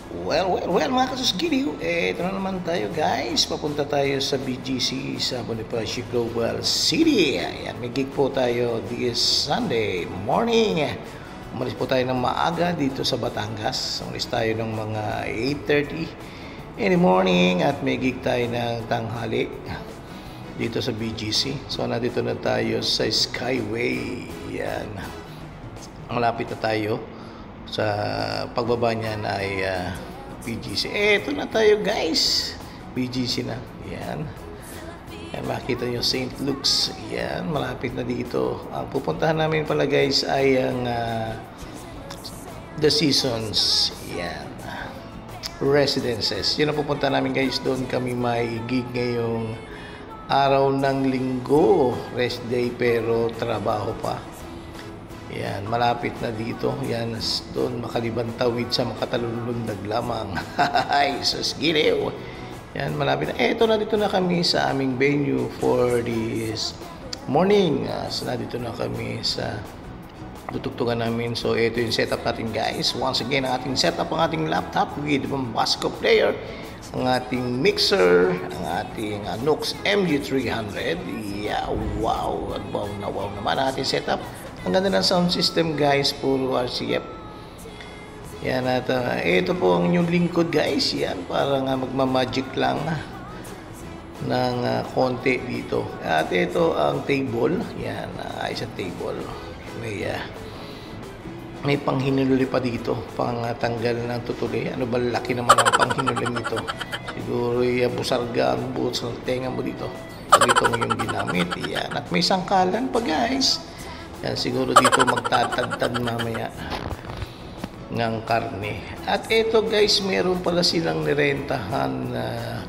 Well, mga kasusgiliw, ito na naman tayo guys. Papunta tayo sa BGC sa Bonifacio Global City. Ayan, may gig po tayo this Sunday morning. Umalis po tayo ng maaga dito sa Batangas. Umalis tayo ng mga 8:30 in the morning at may gig tayo ng tanghali dito sa BGC. So, nandito na tayo sa Skyway. Ayan. Malapit na tayo. Sa pagbaba niyan ay BGC. Eto na tayo guys. BGC na. Yan. Yan, makita nyo St. Luke's. Yan, malapit na dito. Ang pupuntahan namin pala guys ay ang The Seasons. Yan. Residences. Yun ang pupunta namin guys. Doon kami may gig ngayong araw ng linggo. Rest day pero trabaho pa. Yan, malapit na dito. Yan, doon makaliban tawid sa makatalulundag lamang. Ay, susgiliw. Yan, malapit na. Eto na, dito na kami sa aming venue for this morning. So, dito na kami sa tutugtugan namin. So, ito yung setup natin guys. Once again, ang ating setup, ang ating laptop with Bombasco player, ang ating mixer, ang ating Nux MG300. Yeah, wow. Wow na wow naman ang ating setup. Ang ganda ng sound system guys, puro RCF. Yan at ito po ang inyong lingkod guys. Yan, parang magmamagic lang ng konti dito. At ito ang table. Yan, isang table. May panghinuli pa dito, pang tanggal ng tutuli. Ano ba, laki naman ang panghinuli nito. Siguro busarga ang buot sa tenga mo dito. Ito mo yung ginamit. Yan, at may sangkalan pa guys. Yan, siguro dito magtatagtad mamaya ng karne. At ito guys, meron pala silang nirentahan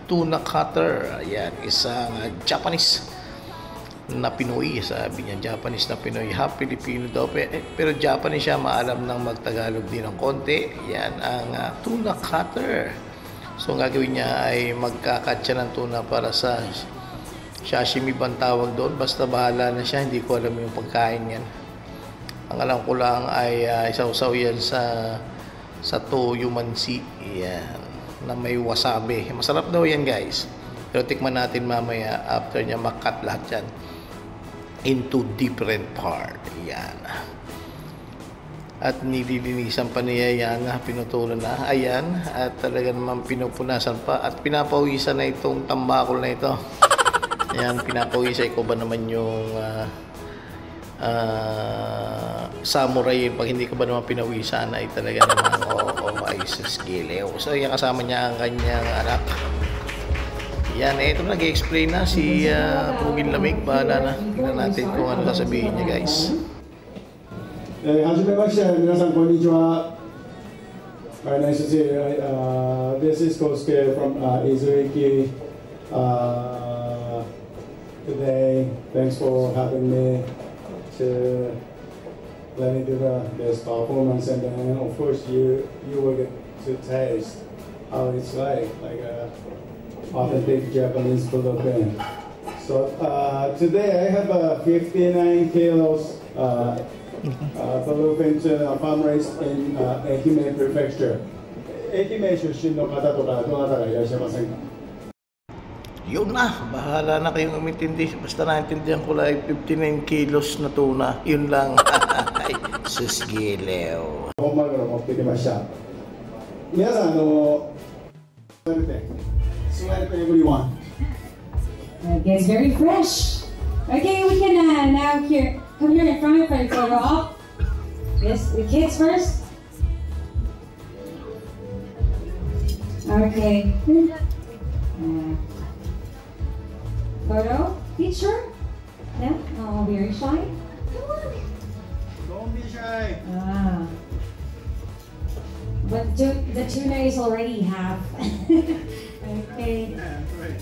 tuna cutter. Ayan, isang Japanese na Pinoy. Sabi niya, Japanese na Pinoy. Half Filipino daw. Pero Japanese siya, maalam ng magtagalog din ng konti. Yan, ang tuna cutter. So, ang gagawin niya ay magkakat siya ng tuna para sa sashimi bang tawag doon, basta bahala na siya, hindi ko alam yung pagkain yan. Ang alam ko lang ay isaw-saw yan sa toyo mansi, yan, na may wasabi. Masarap daw yan guys, pero tikman natin mamaya after niya makat lahat yan into different part. Yan, at nililinisan pa niya yan, pinutulan na, ayan, at talaga naman pinupunasan pa at pinapawisan na itong tambakol na ito. Ayan, pinapawisay ko ba naman yung samurai. Pag hindi ko ba naman pinawisan ay talaga naman ay susgiliw. So yan, kasama niya ang kanyang anak. Yan, ito nag-explain na si Pugin Lamig. Bahala na, tingnan natin kung ano sasabihin niya guys. Hajimemashite, minasan konnichiwa. Very nice to see you. This is Kosuke from Izuiki. Today, thanks for having me to let me do this performance, and then of course you will get to taste how it's like authentic Japanese food band. So today I have 59 kilos bluefin farm raised in Ehime Prefecture. Ehime 出身の方とかどなたがいらっしゃいませんか? Yun na, bahala na kayong umintindi. Basta naintindihan ko lang 59 kilos na tuna. Yun lang. Ay, susgiliw. Okay, it's very fresh. Okay, we can now come here in front for the photo op. Yes, the kids first. Okay. Photo? Picture? No? Oh, very shy? Come on! Don't be shy! But the tuna is already half. Okay. Yeah, right.